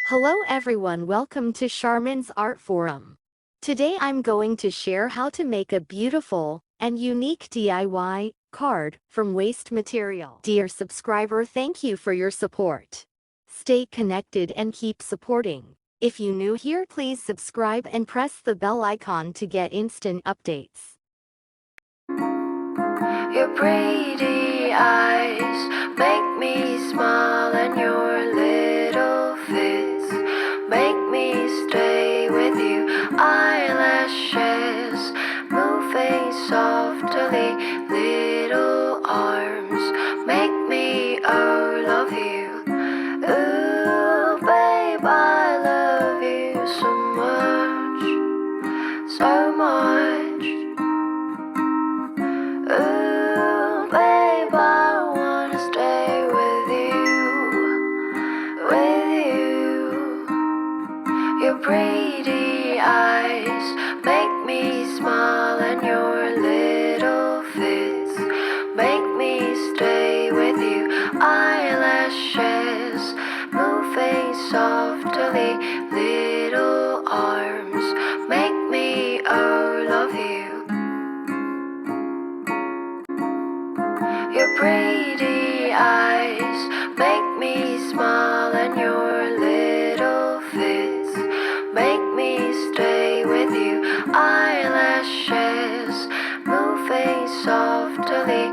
Hello everyone, welcome to Sharmin's Art Forum. Today I'm going to share how to make a beautiful and unique DIY card from waste material. Dear subscriber, thank you for your support. Stay connected and keep supporting. If you new here, please subscribe and press the bell icon to get instant updates. Your pretty eyes make me smile, and your little fits make me stay with you. Eyelashes moving softly, little arms make me love you. Ooh, babe, I love you so much, so much. Ooh, babe, I wanna stay with you. Your pretty eyes make me smile, and your little fits make me stay with you. Eyelashes moving softly, little arms make me love you. Your pretty eyes make me smile, and your little fits make me stay with you. Eyelashes moving softly,